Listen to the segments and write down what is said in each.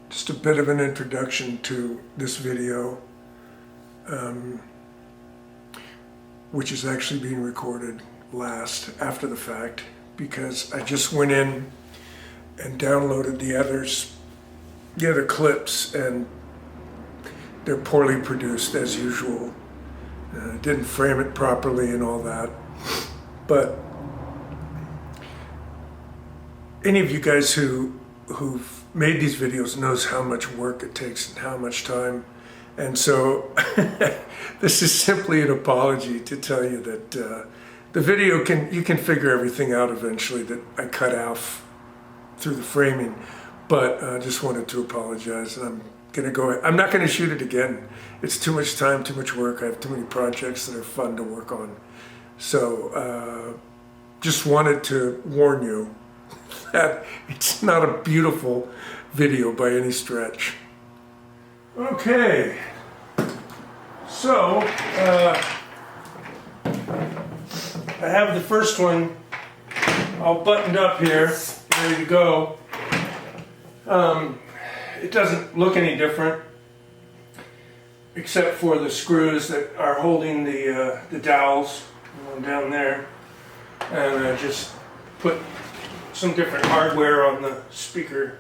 Just a bit of an introduction to this video, which is actually being recorded after the fact, because I just went in and downloaded the other clips, and they're poorly produced as usual. Didn't frame it properly and all that. But any of you guys who've made these videos knows how much work it takes and how much time. And so this is simply an apology to tell you that the video you can figure everything out eventually that I cut off through the framing. But I just wanted to apologize, and I'm not gonna shoot it again. It's too much time, too much work. I have too many projects that are fun to work on. So just wanted to warn you that it's not a beautiful video by any stretch. Okay, so I have the first one all buttoned up here, ready to go. It doesn't look any different, except for the screws that are holding the dowels down there, and I just put some different hardware on the speaker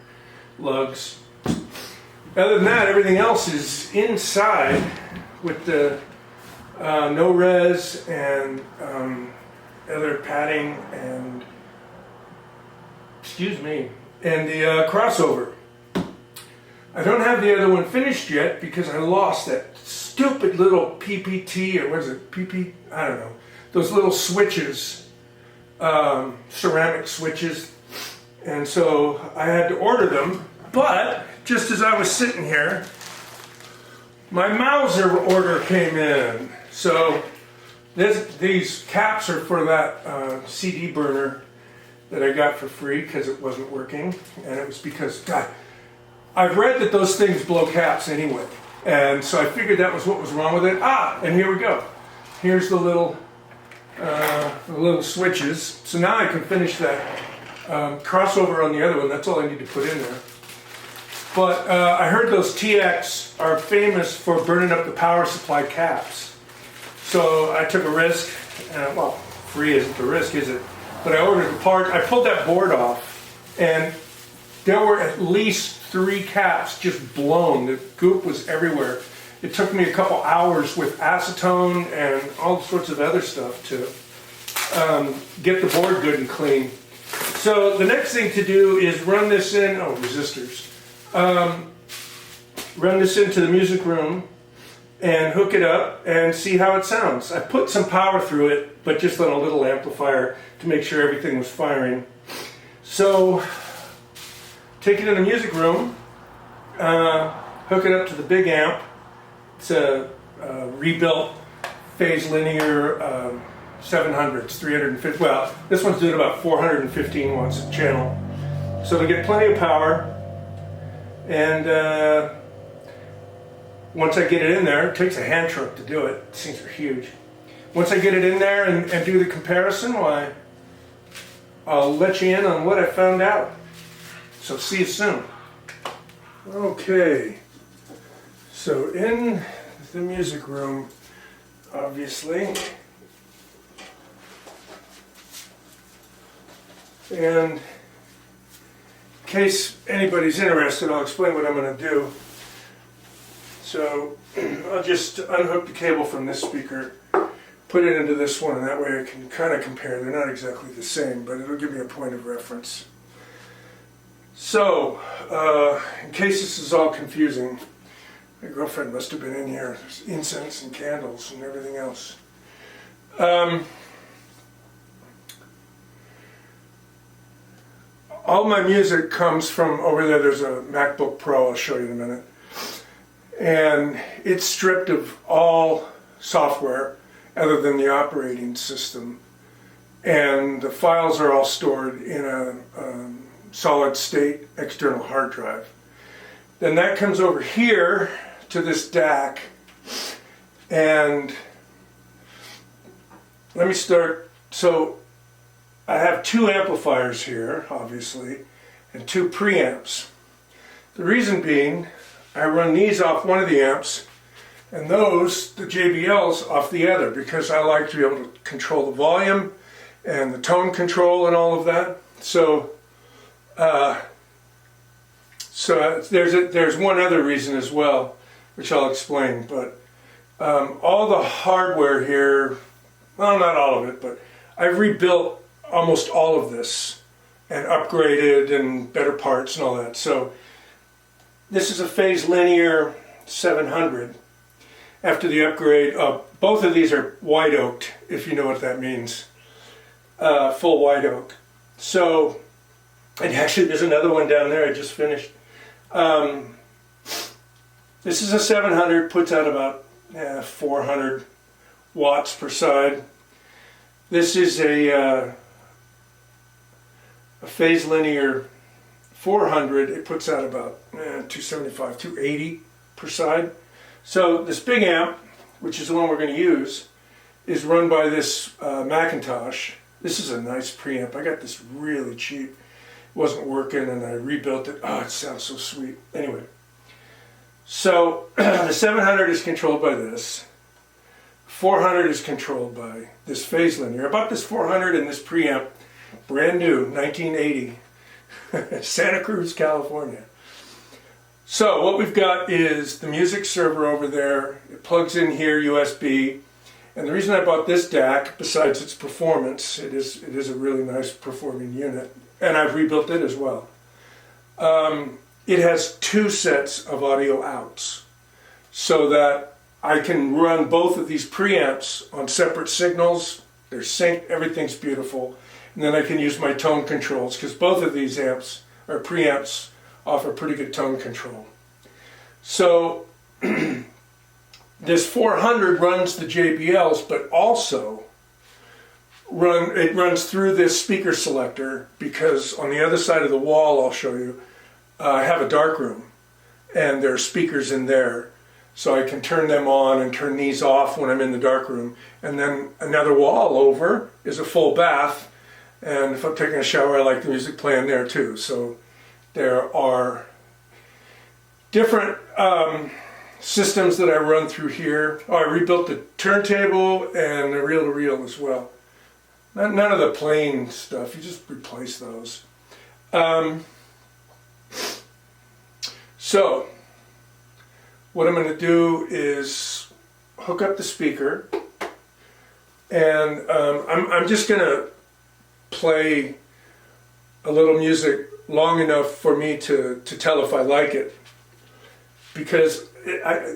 lugs. Other than that, everything else is inside with the no res and other padding and the crossover. I don't have the other one finished yet because I lost that stupid little PPT, or what is it, I don't know, those little switches, ceramic switches, and so I had to order them. But just as I was sitting here, my Mauser order came in. So these caps are for that CD burner that I got for free because it wasn't working, and it was because, God, I've read that those things blow caps anyway, and so I figured that was what was wrong with it. And here we go. Here's the little switches. So now I can finish that crossover on the other one. That's all I need to put in there. But I heard those TX are famous for burning up the power supply caps. So I took a risk. Well, free isn't the risk, is it? But I ordered the part. I pulled that board off, and there were at least 3 caps just blown. The goop was everywhere. It took me a couple hours with acetone and all sorts of other stuff to get the board good and clean. So the next thing to do is run this in, resistors. Run this into the music room and hook it up and see how it sounds. I put some power through it, but just on a little amplifier to make sure everything was firing. So take it in the music room, hook it up to the big amp. It's a rebuilt phase linear 700s, 350. Well, this one's doing about 415 watts a channel. So to get plenty of power, and once I get it in there, it takes a hand truck to do it. These things are huge. Once I get it in there and do the comparison, why, I'll let you in on what I found out. So see you soon. Okay, so in the music room, obviously, and in case anybody's interested, I'll explain what I'm going to do. So I'll just unhook the cable from this speaker, put it into this one, and that way I can kind of compare. They're not exactly the same, but it'll give me a point of reference. So, in case this is all confusing, my girlfriend must have been in here. There's incense and candles and everything else. All my music comes from over there. There's a MacBook Pro, I'll show you in a minute. And it's stripped of all software other than the operating system. And the files are all stored in a solid state external hard drive. Then that comes over here to this DAC, and let me start. So I have 2 amplifiers here, obviously, and 2 preamps. The reason being, I run these off one of the amps and those, the JBLs, off the other, because I like to be able to control the volume and the tone control and all of that. So there's one other reason as well, which I'll explain. But all the hardware here, well, not all of it, but I've rebuilt almost all of this and upgraded and better parts and all that. So this is a phase linear 700. After the upgrade, both of these are white oaked, if you know what that means. Full white oak. So, and actually there's another one down there I just finished. This is a 700, puts out about 400 watts per side. This is a phase linear 400, it puts out about 275, 280 per side. So this big amp, which is the one we're going to use, is run by this Macintosh. This is a nice preamp. I got this really cheap. It wasn't working and I rebuilt it. Oh, it sounds so sweet. Anyway, so the 700 is controlled by this. 400 is controlled by this phase linear. I bought this 400 and this preamp, brand new, 1980, Santa Cruz, California. So what we've got is the music server over there. It plugs in here, USB. And the reason I bought this DAC, besides its performance, it is a really nice performing unit. And I've rebuilt it as well. It has two sets of audio outs, so that I can run both of these preamps on separate signals. They're synced, everything's beautiful. And then I can use my tone controls, because both of these amps, or preamps, offer pretty good tone control. So this 400 runs the JBLs, but also it runs through this speaker selector, because on the other side of the wall, I'll show you, I have a dark room and there are speakers in there. So I can turn them on and turn these off when I'm in the dark room. And then another wall over is a full bath. And if I'm taking a shower, I like the music playing there too. So there are different systems that I run through here. Oh, I rebuilt the turntable and the reel-to-reel as well. None of the plain stuff, you just replace those. So what I'm going to do is hook up the speaker, and I'm just going to play a little music long enough for me to tell if I like it, because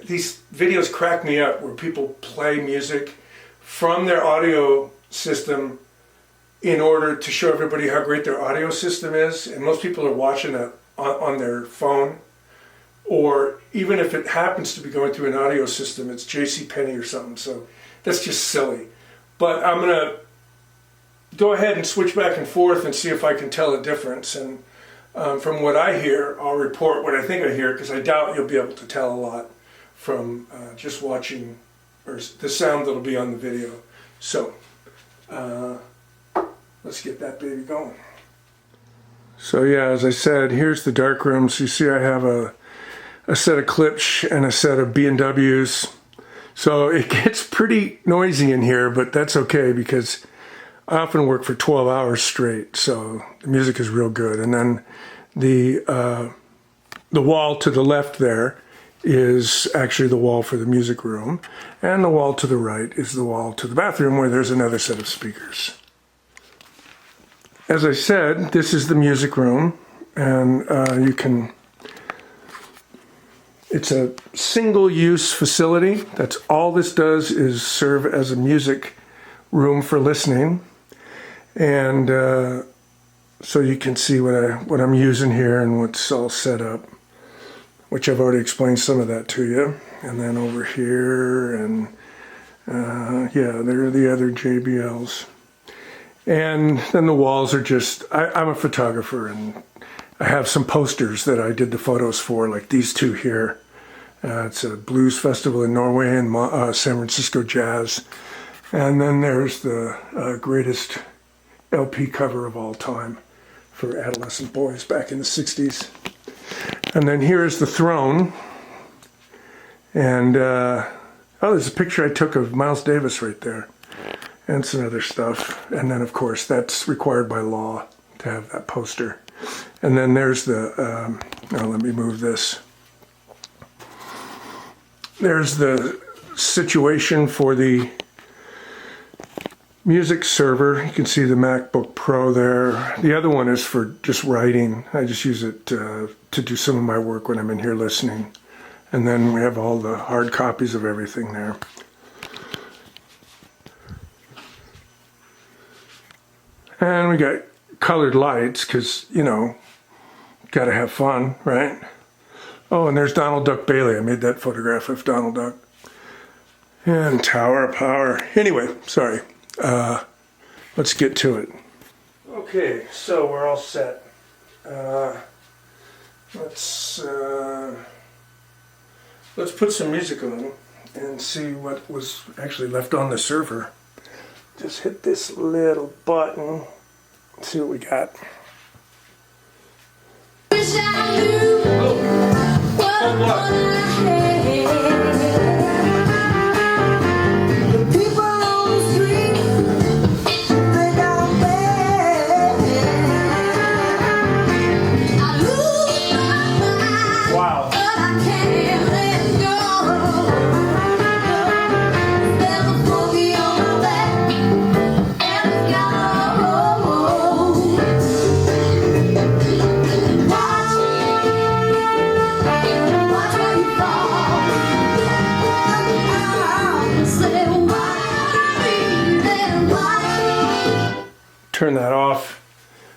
these videos crack me up where people play music from their audio system in order to show everybody how great their audio system is, and most people are watching it on their phone, or even if it happens to be going through an audio system, it's JCPenney or something, so that's just silly. But I'm going to go ahead and switch back and forth and see if I can tell a difference, and from what I hear, I'll report what I think I hear, because I doubt you'll be able to tell a lot from just watching, or the sound that'll be on the video. So let's get that baby going. So yeah, as I said, here's the dark room. So you see I have a set of Klipsch and a set of B&Ws. So it gets pretty noisy in here, but that's okay, because I often work for 12 hours straight, so the music is real good. And then the wall to the left there is actually the wall for the music room, and the wall to the right is the wall to the bathroom, where there's another set of speakers. As I said, this is the music room, and it's a single-use facility. That's all this does, is serve as a music room for listening. And so you can see what I'm using here and what's all set up, which I've already explained some of that to you. And then over here, and yeah, there are the other JBLs. And then the walls are just, I'm a photographer, and I have some posters that I did the photos for, like these two here. It's a blues festival in Norway and San Francisco Jazz. And then there's the greatest LP cover of all time for adolescent boys back in the 60s. And then here's the throne. And, oh, there's a picture I took of Miles Davis right there. And some other stuff. And then, of course, that's required by law to have that poster. And then there's the, oh, let me move this. There's the situation for the music server. You can see the MacBook Pro there. The other one is for just writing. I just use it to do some of my work when I'm in here listening. And then we have all the hard copies of everything there. And we got colored lights because, you know, gotta have fun, right? Oh, and there's Donald Duck Bailey. I made that photograph of Donald Duck. And Tower of Power. Anyway, sorry. Let's get to it. Okay, so we're all set. Let's put some music on and see what was actually left on the server. Just hit this little button. See what we got. Turn that off.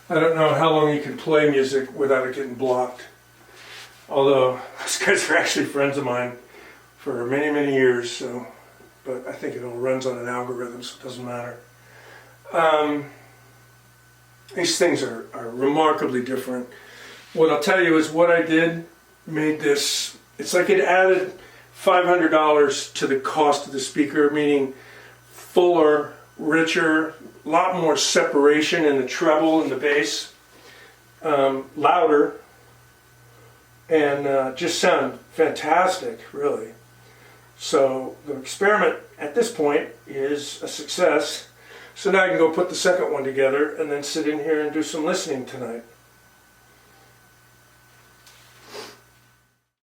I don't know how long you can play music without it getting blocked. Although these guys are actually friends of mine for many, many years, so, but I think it all runs on an algorithm, so it doesn't matter. These things are remarkably different. What I'll tell you is what I did made this, it's like it added $500 to the cost of the speaker, meaning fuller, richer, a lot more separation in the treble and the bass, louder, and just sound fantastic, really. So the experiment at this point is a success. So now I can go put the second one together and then sit in here and do some listening tonight.